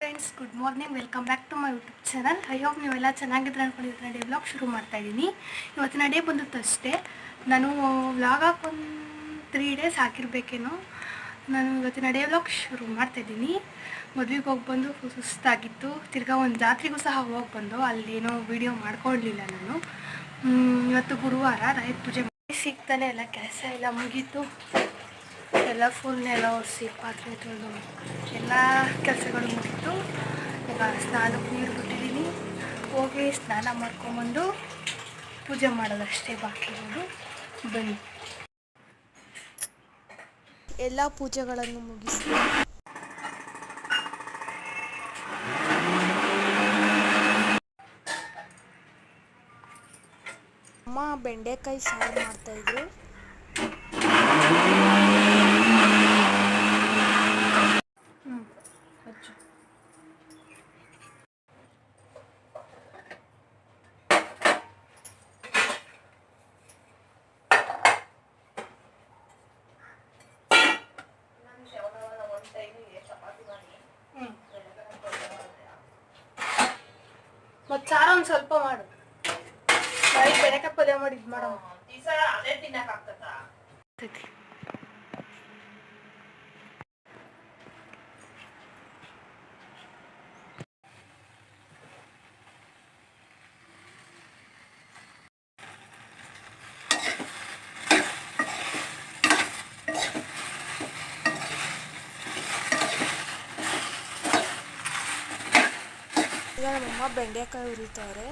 Friends, good morning. Welcome back to my YouTube channel. I hope ನೀವೆಲ್ಲ ಚೆನ್ನಾಗಿದ್ರೆ ಅಂದ್ಕೊಂಡು ಇವತ್ತಿನ ಡೇ ವ್ಲಾಗ್ ಶುರು ಮಾಡ್ತಾಯಿದ್ದೀನಿ. ಇವತ್ತಿನ ಡೇ ಬಂದುತ್ತಷ್ಟೇ. ನಾನು ವ್ಲಾಗ್ ಹಾಕೊಂಡು 3 ಡೇಸ್ ಹಾಕಿರ್ಬೇಕೇನೋ. ನಾನು ಇವತ್ತಿನ ಡೇ ವ್ಲಾಗ್ ಶುರು ಮಾಡ್ತಾಯಿದ್ದೀನಿ. ಮದುವೆಗೆ ಹೋಗಿ ಬಂದು ಸುಸ್ತಾಗಿತ್ತು. ತಿರ್ಗಾ ಒಂದು ಜಾತ್ರೆಗೂ ಸಹ ಹೋಗಿ ಬಂದು ಅಲ್ಲೇನೋ ವೀಡಿಯೋ ಮಾಡ್ಕೊಳ್ಳಲಿಲ್ಲ ನಾನು. ಇವತ್ತು ಗುರುವಾರ, ರಾಯರ ಪೂಜೆ ಸಿಗ್ತಾನೆ ಎಲ್ಲ ಕೆಲಸ ಎಲ್ಲ ಮುಗೀತು. ಎಲ್ಲ ಫುಲ್ನೆಲ್ಲ ಒರೆಸಿ ಪಾತ್ರೆ ತೊಳೆದು ಎಲ್ಲ ಕೆಲಸಗಳು ಮುಗಿತು. ಈಗ ಸ್ನಾನಕ್ಕೆ ನೀರು ಬಿಟ್ಟಿದ್ದೀನಿ. ಹೋಗಿ ಸ್ನಾನ ಮಾಡ್ಕೊಂಬಂದು ಪೂಜೆ ಮಾಡೋದಷ್ಟೇ ಬಾಕಿ ಇರೋದು. ಬನ್ನಿ, ಎಲ್ಲ ಪೂಜೆಗಳನ್ನು ಮುಗಿಸಿ ಅಮ್ಮ ಬೆಂಡೆಕಾಯಿ ಸಾರು ಮಾಡ್ತಾಯಿದ್ರು. ಮತ್ತು ಸಾರು ಒಂದು ಸ್ವಲ್ಪ ಮಾಡು. ಬೆಳೆಕಾಯಿ ಪಲ್ಯ ಮಾಡಿ ಇದು ಮಾಡೋ ಅದೇ ತಿನ್ನಕ್ಕಾಗ್ತೈತಿ. ಈಗ ನಮ್ಮಮ್ಮ ಬೆಂಡೆಕಾಯಿ ಹುರಿತವ್ರೆ.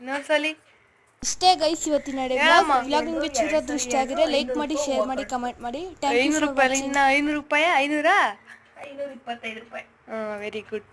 ಇನ್ನೊಂದ್ಸಲಿ ಇಷ್ಟೇ ಗೈಸ್ ಇವತ್ತಿನ ವ್ಲಾಗ್ ನಿಮಗೆ ಚಿತ್ರದ್ದು ಇಷ್ಟ ಆಗಿದ್ರೆ ಲೈಕ್ ಮಾಡಿ, ಶೇರ್ ಮಾಡಿ, ಕಮೆಂಟ್ ಮಾಡಿ. 500 ರೂಪಾಯಿ, 500 ರೂಪಾಯಿ, 525 ರೂಪಾಯಿ. Very good.